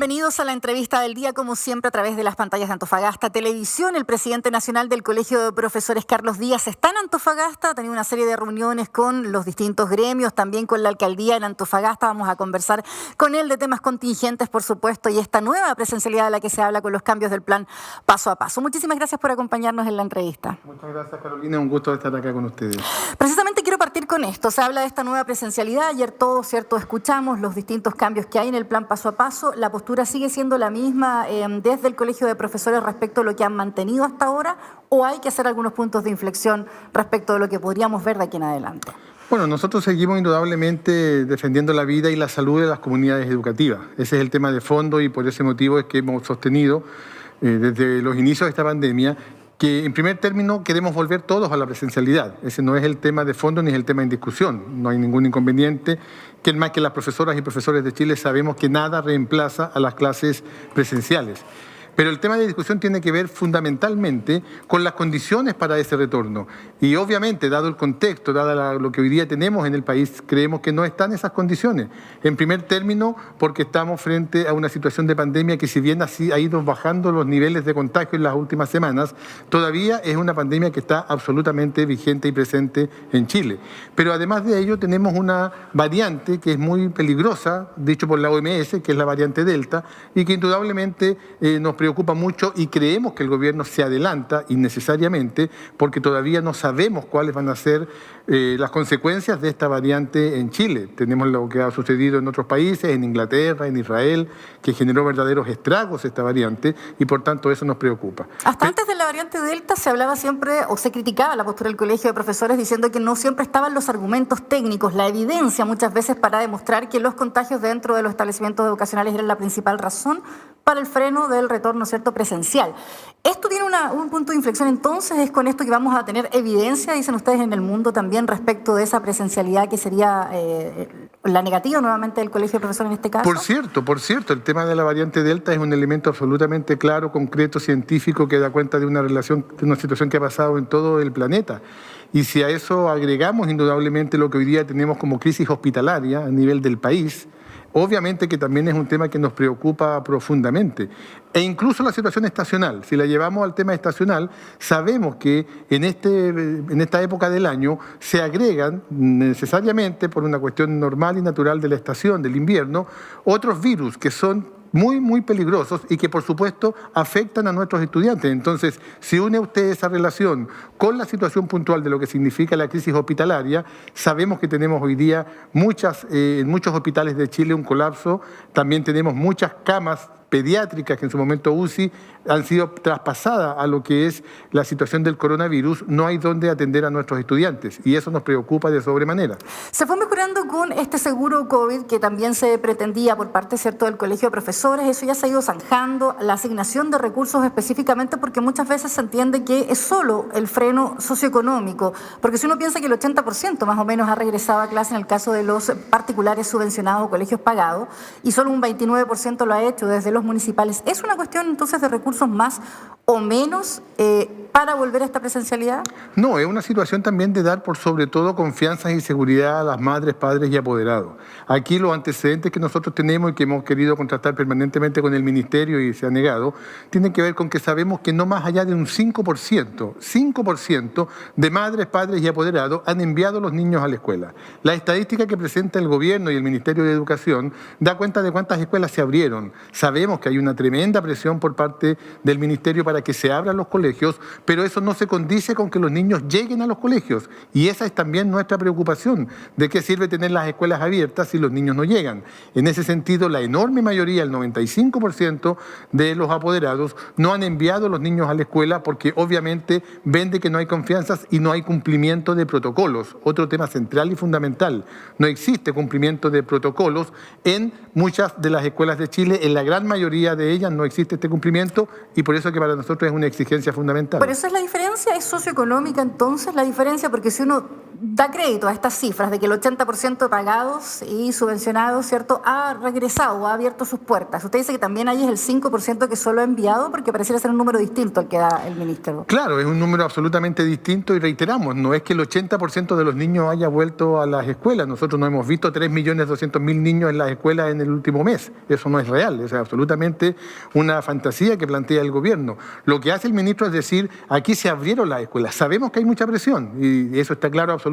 Bienvenidos a la entrevista del día, como siempre, a través de las pantallas de Antofagasta Televisión. El presidente nacional del Colegio de Profesores, Carlos Díaz, está en Antofagasta. Ha tenido una serie de reuniones con los distintos gremios, también con la alcaldía en Antofagasta. Vamos a conversar con él de temas contingentes, por supuesto, y esta nueva presencialidad de la que se habla con los cambios del plan paso a paso. Muchísimas gracias por acompañarnos en la entrevista. Muchas gracias, Carolina. Un gusto estar acá con ustedes. Precisamente quiero partir con esto. Se habla de esta nueva presencialidad. Ayer todos, ¿cierto?, escuchamos los distintos cambios que hay en el plan paso a paso. La postura sigue siendo la misma desde el Colegio de Profesores respecto a lo que han mantenido hasta ahora, o hay que hacer algunos puntos de inflexión respecto de lo que podríamos ver de aquí en adelante. Bueno, nosotros seguimos indudablemente defendiendo la vida y la salud de las comunidades educativas. Ese es el tema de fondo y por ese motivo es que hemos sostenido desde los inicios de esta pandemia que en primer término queremos volver todos a la presencialidad. Ese no es el tema de fondo ni es el tema en discusión. No hay ningún inconveniente. Que más que las profesoras y profesores de Chile sabemos que nada reemplaza a las clases presenciales. Pero el tema de discusión tiene que ver fundamentalmente con las condiciones para ese retorno. Y obviamente, dado el contexto, dado lo que hoy día tenemos en el país, creemos que no están esas condiciones. En primer término, porque estamos frente a una situación de pandemia que, si bien así ha ido bajando los niveles de contagio en las últimas semanas, todavía es una pandemia que está absolutamente vigente y presente en Chile. Pero además de ello, tenemos una variante que es muy peligrosa, dicho por la OMS, que es la variante Delta, y que indudablemente nos preocupa mucho, y creemos que el gobierno se adelanta innecesariamente porque todavía no sabemos cuáles van a ser las consecuencias de esta variante en Chile. Tenemos lo que ha sucedido en otros países, en Inglaterra, en Israel, que generó verdaderos estragos esta variante, y por tanto eso nos preocupa. Hasta antes de la variante Delta se hablaba siempre, o se criticaba la postura del Colegio de Profesores diciendo que no siempre estaban los argumentos técnicos, la evidencia muchas veces para demostrar que los contagios dentro de los establecimientos educacionales eran la principal razón para el freno del retorno, ¿cierto?, presencial. Esto tiene un punto de inflexión, entonces es con esto que vamos a tener evidencia, dicen ustedes, en el mundo también respecto de esa presencialidad que sería la negativa nuevamente del Colegio de Profesores en este caso. Por cierto, el tema de la variante Delta es un elemento absolutamente claro, concreto, científico, que da cuenta de una relación, de una situación que ha pasado en todo el planeta. Y si a eso agregamos indudablemente lo que hoy día tenemos como crisis hospitalaria a nivel del país, obviamente que también es un tema que nos preocupa profundamente. E incluso la situación estacional, si la llevamos al tema estacional, sabemos que en esta época del año se agregan necesariamente, por una cuestión normal y natural de la estación, del invierno, otros virus que son muy peligrosos y que, por supuesto, afectan a nuestros estudiantes. Entonces, si une usted esa relación con la situación puntual de lo que significa la crisis hospitalaria, sabemos que tenemos hoy día en muchos hospitales de Chile un colapso, también tenemos muchas camas pediátricas que en su momento UCI han sido traspasadas a lo que es la situación del coronavirus. No hay donde atender a nuestros estudiantes y eso nos preocupa de sobremanera. Se fue mejorando con este seguro COVID que también se pretendía por parte, ¿cierto?, del Colegio de Profesores. Eso ya se ha ido zanjando, la asignación de recursos específicamente, porque muchas veces se entiende que es solo el freno socioeconómico, porque si uno piensa que el 80% más o menos ha regresado a clase en el caso de los particulares subvencionados o colegios pagados, y solo un 29% lo ha hecho desde los municipales. ¿Es una cuestión entonces de recursos más o menos para volver a esta presencialidad? No, es una situación también de dar por sobre todo confianza y seguridad a las madres, padres y apoderados. Aquí los antecedentes que nosotros tenemos y que hemos querido contrastar permanentemente con el Ministerio y se ha negado, tienen que ver con que sabemos que no más allá de un 5% de madres, padres y apoderados han enviado a los niños a la escuela. La estadística que presenta el Gobierno y el Ministerio de Educación da cuenta de cuántas escuelas se abrieron. Sabemos que hay una tremenda presión por parte del Ministerio para que se abran los colegios, pero eso no se condice con que los niños lleguen a los colegios. Y esa es también nuestra preocupación. ¿De qué sirve tener las escuelas abiertas si los niños no llegan? En ese sentido, la enorme mayoría, el 95% de los apoderados, no han enviado a los niños a la escuela porque obviamente ven de que no hay confianzas y no hay cumplimiento de protocolos. Otro tema central y fundamental. No existe cumplimiento de protocolos en muchas de las escuelas de Chile. En la gran mayoría de ellas no existe este cumplimiento y por eso que para nosotros es una exigencia fundamental. pero esa es la diferencia, es socioeconómica entonces la diferencia, porque si uno da crédito a estas cifras de que el 80% de pagados y subvencionados, ¿cierto?, ha regresado, ha abierto sus puertas. Usted dice que también hay el 5% que solo ha enviado, porque pareciera ser un número distinto al que da el ministro. Claro, es un número absolutamente distinto y reiteramos, no es que el 80% de los niños haya vuelto a las escuelas. Nosotros no hemos visto 3.200.000 niños en las escuelas en el último mes. Eso no es real, es absolutamente una fantasía que plantea el gobierno. Lo que hace el ministro es decir, aquí se abrieron las escuelas. Sabemos que hay mucha presión y eso está claro absolutamente.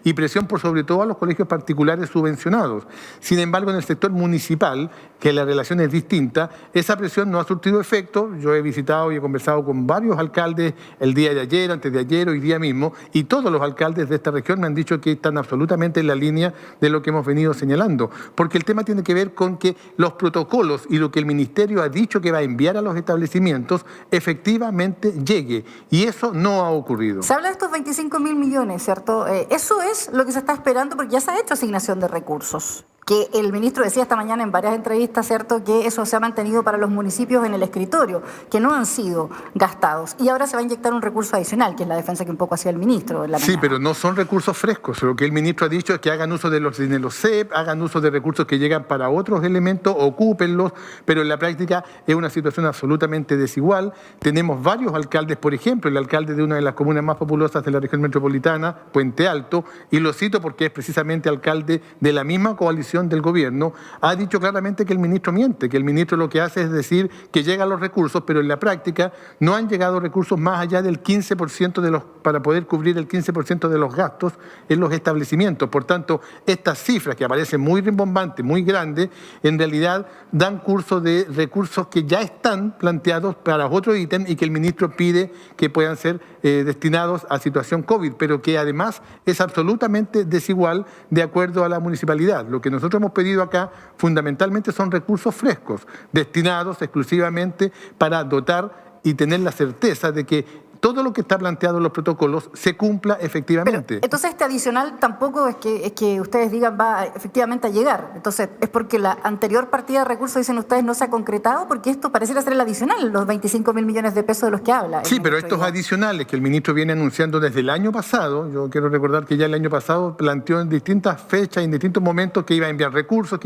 Y presión por sobre todo a los colegios particulares subvencionados. Sin embargo, en el sector municipal, que la relación es distinta, esa presión no ha surtido efecto. Yo he visitado y he conversado con varios alcaldes el día de ayer, antes de ayer, hoy día mismo, y todos los alcaldes de esta región me han dicho que están absolutamente en la línea de lo que hemos venido señalando. Porque el tema tiene que ver con que los protocolos y lo que el ministerio ha dicho que va a enviar a los establecimientos efectivamente llegue. Y eso no ha ocurrido. Se habla de estos 25.000 millones, ¿cierto? Eso es lo que se está esperando porque ya se ha hecho asignación de recursos. Que el ministro decía esta mañana en varias entrevistas, ¿cierto?, que eso se ha mantenido para los municipios en el escritorio, que no han sido gastados. Y ahora se va a inyectar un recurso adicional, que es la defensa que un poco hacía el ministro. Sí, pero no son recursos frescos. Lo que el ministro ha dicho es que hagan uso de los CEP, hagan uso de recursos que llegan para otros elementos, ocúpenlos, pero en la práctica es una situación absolutamente desigual. Tenemos varios alcaldes, por ejemplo, el alcalde de una de las comunas más populosas de la región metropolitana, Puente Alto, y lo cito porque es precisamente alcalde de la misma coalición del gobierno, ha dicho claramente que el ministro miente, que el ministro lo que hace es decir que llegan los recursos, pero en la práctica no han llegado recursos más allá del 15% para poder cubrir el 15% de los gastos en los establecimientos. Por tanto, estas cifras que aparecen muy rimbombantes, muy grandes, en realidad dan curso de recursos que ya están planteados para otro ítem y que el ministro pide que puedan ser destinados a situación COVID, pero que además es absolutamente desigual de acuerdo a la municipalidad. Lo que nosotros hemos pedido acá fundamentalmente son recursos frescos, destinados exclusivamente para dotar y tener la certeza de que todo lo que está planteado en los protocolos se cumpla efectivamente. Pero, entonces este adicional tampoco es que ustedes digan va efectivamente a llegar. Entonces es porque la anterior partida de recursos, dicen ustedes, no se ha concretado, porque esto pareciera ser el adicional, los 25.000 millones de pesos de los que habla. Sí, pero estos adicionales que el ministro viene anunciando desde el año pasado, yo quiero recordar que ya el año pasado planteó en distintas fechas y en distintos momentos que iba a enviar recursos,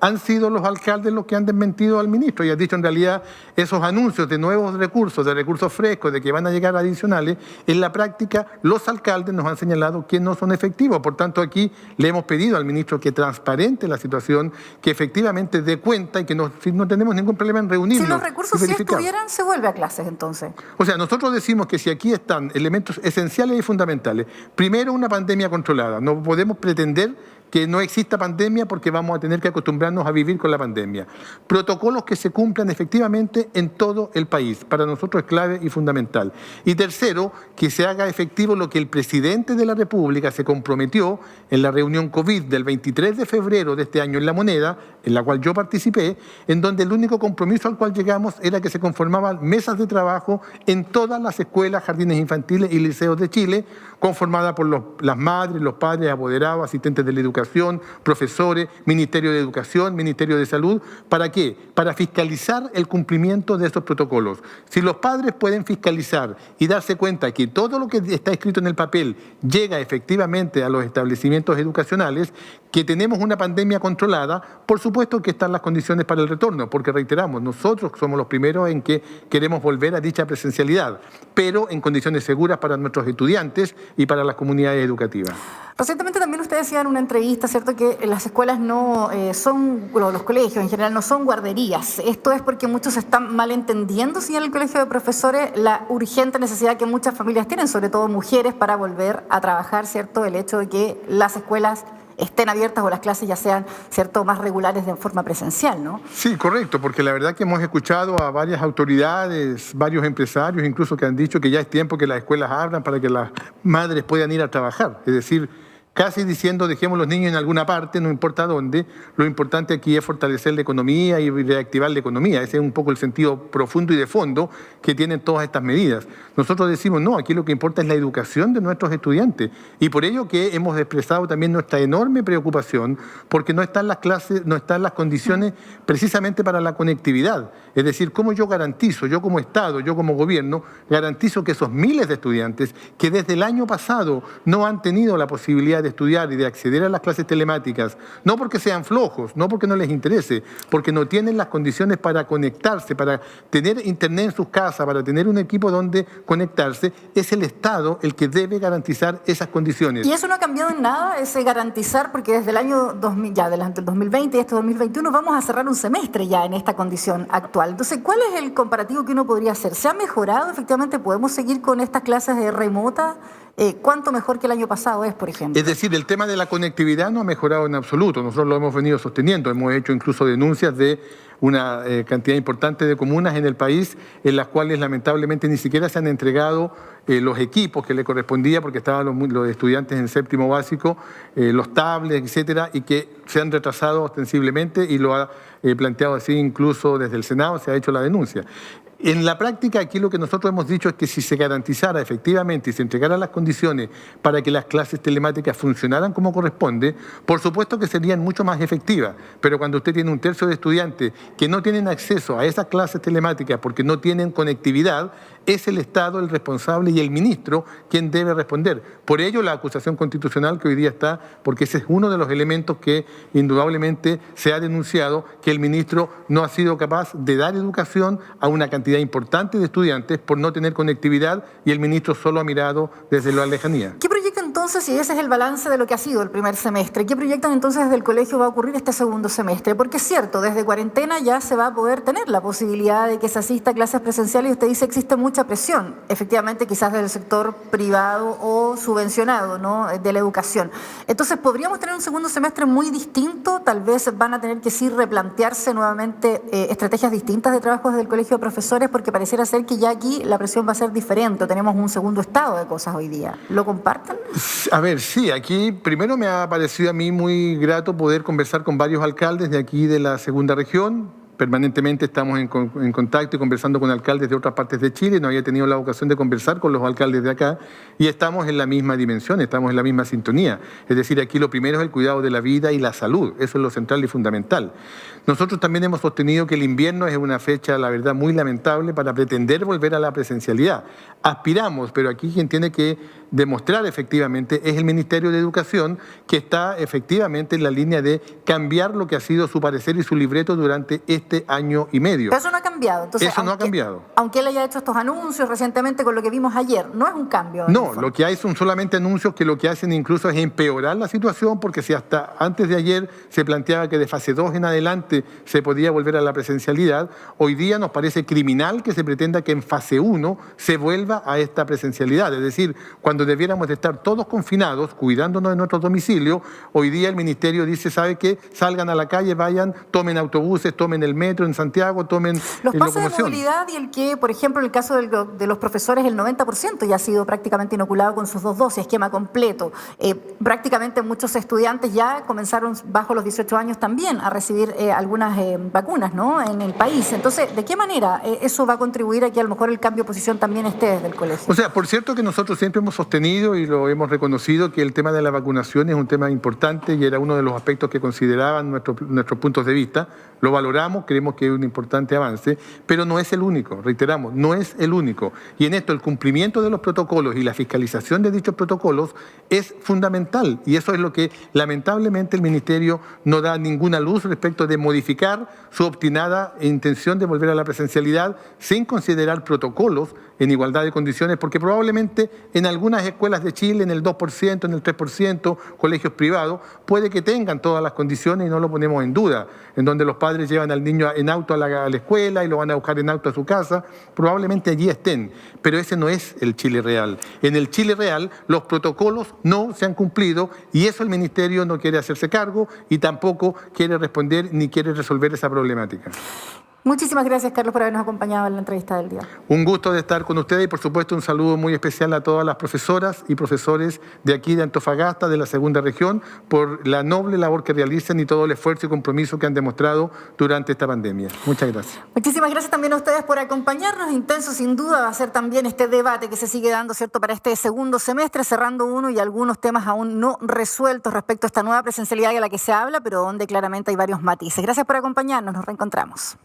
han sido los alcaldes los que han desmentido al ministro y han dicho en realidad esos anuncios de nuevos recursos, de recursos frescos, de que van a llegar adicionales, en la práctica los alcaldes nos han señalado que no son efectivos. Por tanto, aquí le hemos pedido al ministro que transparente la situación, que efectivamente dé cuenta y que no tenemos ningún problema en reunirnos. Si los recursos sí estuvieran, se vuelve a clases entonces. O sea, nosotros decimos que si aquí están elementos esenciales y fundamentales, primero una pandemia controlada, no podemos pretender que no exista pandemia porque vamos a tener que acostumbrarnos a vivir con la pandemia. Protocolos que se cumplan efectivamente en todo el país. Para nosotros es clave y fundamental. Y tercero, que se haga efectivo lo que el presidente de la República se comprometió en la reunión COVID del 23 de febrero de este año en La Moneda, en la cual yo participé, en donde el único compromiso al cual llegamos era que se conformaban mesas de trabajo en todas las escuelas, jardines infantiles y liceos de Chile, conformada por las madres, los padres, apoderados, asistentes de la educación, profesores, Ministerio de Educación, Ministerio de Salud. ¿Para qué? Para fiscalizar el cumplimiento de estos protocolos. Si los padres pueden fiscalizar y darse cuenta que todo lo que está escrito en el papel llega efectivamente a los establecimientos educacionales, que tenemos una pandemia controlada, por supuesto que están las condiciones para el retorno, porque reiteramos, nosotros somos los primeros en que queremos volver a dicha presencialidad, pero en condiciones seguras para nuestros estudiantes y para las comunidades educativas. Recientemente también usted decía en una entrevista, ¿cierto?, que las escuelas no son, los colegios en general no son guarderías. Esto es porque muchos están malentendiendo, si en el colegio de profesores, la urgente necesidad que muchas familias tienen, sobre todo mujeres, para volver a trabajar, ¿cierto?, el hecho de que las escuelas estén abiertas o las clases ya sean, ¿cierto?, más regulares de forma presencial, ¿no? Sí, correcto, porque la verdad que hemos escuchado a varias autoridades, varios empresarios incluso que han dicho que ya es tiempo que las escuelas abran para que las madres puedan ir a trabajar. Es decir, casi diciendo dejemos los niños en alguna parte, no importa dónde, lo importante aquí es fortalecer la economía y reactivar la economía. Ese es un poco el sentido profundo y de fondo que tienen todas estas medidas. Nosotros decimos, no, aquí lo que importa es la educación de nuestros estudiantes y por ello que hemos expresado también nuestra enorme preocupación porque no están las clases, no están las condiciones precisamente para la conectividad. Es decir, cómo yo garantizo, yo como Estado, yo como gobierno, garantizo que esos miles de estudiantes que desde el año pasado no han tenido la posibilidad de estudiar y de acceder a las clases telemáticas, no porque sean flojos, no porque no les interese, porque no tienen las condiciones para conectarse, para tener internet en sus casas, para tener un equipo donde conectarse, es el Estado el que debe garantizar esas condiciones. Y eso no ha cambiado en nada, ese garantizar, porque desde el año 2000, ya del 2020 y este 2021 vamos a cerrar un semestre ya en esta condición actual. Entonces, ¿cuál es el comparativo que uno podría hacer? ¿Se ha mejorado? Efectivamente, ¿podemos seguir con estas clases de remota? ¿Cuánto mejor que el año pasado es, por ejemplo? Es decir, el tema de la conectividad no ha mejorado en absoluto. Nosotros lo hemos venido sosteniendo. Hemos hecho incluso denuncias de una cantidad importante de comunas en el país en las cuales lamentablemente ni siquiera se han entregado los equipos que le correspondía porque estaban los estudiantes en séptimo básico, los tablets, etcétera, y que se han retrasado ostensiblemente y lo ha planteado así incluso desde el Senado, se ha hecho la denuncia. En la práctica, aquí lo que nosotros hemos dicho es que si se garantizara efectivamente y se entregaran las condiciones para que las clases telemáticas funcionaran como corresponde, por supuesto que serían mucho más efectivas. Pero cuando usted tiene un tercio de estudiantes que no tienen acceso a esas clases telemáticas porque no tienen conectividad, es el Estado el responsable y el ministro quien debe responder. Por ello, la acusación constitucional que hoy día está, porque ese es uno de los elementos que indudablemente se ha denunciado, que el ministro no ha sido capaz de dar educación a una cantidad importante de estudiantes por no tener conectividad y el ministro solo ha mirado desde la lejanía. ¿Qué proyectan entonces, si ese es el balance de lo que ha sido el primer semestre, qué proyectan entonces desde el colegio va a ocurrir este segundo semestre? Porque es cierto, desde cuarentena ya se va a poder tener la posibilidad de que se asista a clases presenciales y usted dice existe mucha presión, efectivamente quizás del sector privado o subvencionado, ¿no?, de la educación. Entonces, ¿podríamos tener un segundo semestre muy distinto? Tal vez van a tener que sí replantearse nuevamente estrategias distintas de trabajo desde el colegio de profesores porque pareciera ser que ya aquí la presión va a ser diferente. Tenemos un segundo estado de cosas hoy día. ¿Lo comparten? A ver, sí, aquí primero me ha parecido a mí muy grato poder conversar con varios alcaldes de aquí de la segunda región. Permanentemente estamos en contacto y conversando con alcaldes de otras partes de Chile. No había tenido la ocasión de conversar con los alcaldes de acá y estamos en la misma dimensión, estamos en la misma sintonía. Es decir, aquí lo primero es el cuidado de la vida y la salud. Eso es lo central y fundamental. Nosotros también hemos sostenido que el invierno es una fecha, la verdad, muy lamentable para pretender volver a la presencialidad. Aspiramos, pero aquí quien tiene que demostrar efectivamente es el Ministerio de Educación, que está efectivamente en la línea de cambiar lo que ha sido su parecer y su libreto durante este año y medio. Pero eso no ha cambiado. Entonces, eso no ha cambiado. Aunque él haya hecho estos anuncios recientemente con lo que vimos ayer, no es un cambio. No, lo que hay son solamente anuncios que lo que hacen incluso es empeorar la situación, porque si hasta antes de ayer se planteaba que de fase 2 en adelante se podía volver a la presencialidad, hoy día nos parece criminal que se pretenda que en fase 1 se vuelva a esta presencialidad. Es decir, cuando debiéramos de estar todos confinados, cuidándonos de nuestro domicilio, hoy día el Ministerio dice, ¿sabe qué? Salgan a la calle, vayan, tomen autobuses, tomen el metro en Santiago, tomen los pases locomoción. De movilidad y el que, por ejemplo, en el caso de los profesores, el 90% ya ha sido prácticamente inoculado con sus 2 dosis, esquema completo. Prácticamente muchos estudiantes ya comenzaron bajo los 18 años también a recibir algunas vacunas, ¿no?, en el país. Entonces, ¿de qué manera eso va a contribuir a que a lo mejor el cambio de posición también esté desde el colegio? O sea, por cierto que nosotros siempre hemos sostenido y lo hemos reconocido que el tema de la vacunación es un tema importante y era uno de los aspectos que consideraban nuestros puntos de vista. Lo valoramos, creemos que es un importante avance, pero no es el único, reiteramos, no es el único. Y en esto el cumplimiento de los protocolos y la fiscalización de dichos protocolos es fundamental y eso es lo que lamentablemente el Ministerio no da ninguna luz respecto de modificar su obstinada intención de volver a la presencialidad sin considerar protocolos en igualdad de condiciones, porque probablemente en algunas escuelas de Chile, en el 2%, en el 3%, colegios privados, puede que tengan todas las condiciones y no lo ponemos en duda, en donde los padres llevan al niño en auto a la escuela y lo van a buscar en auto a su casa, probablemente allí estén, pero ese no es el Chile real. En el Chile real los protocolos no se han cumplido y eso el Ministerio no quiere hacerse cargo y tampoco quiere responder ni quiere resolver esa problemática. Muchísimas gracias, Carlos, por habernos acompañado en la entrevista del día. Un gusto de estar con ustedes y, por supuesto, un saludo muy especial a todas las profesoras y profesores de aquí de Antofagasta, de la segunda región, por la noble labor que realizan y todo el esfuerzo y compromiso que han demostrado durante esta pandemia. Muchas gracias. Muchísimas gracias también a ustedes por acompañarnos. Intenso, sin duda, va a ser también este debate que se sigue dando, ¿cierto?, para este segundo semestre, cerrando uno y algunos temas aún no resueltos respecto a esta nueva presencialidad de la que se habla, pero donde claramente hay varios matices. Gracias por acompañarnos. Nos reencontramos.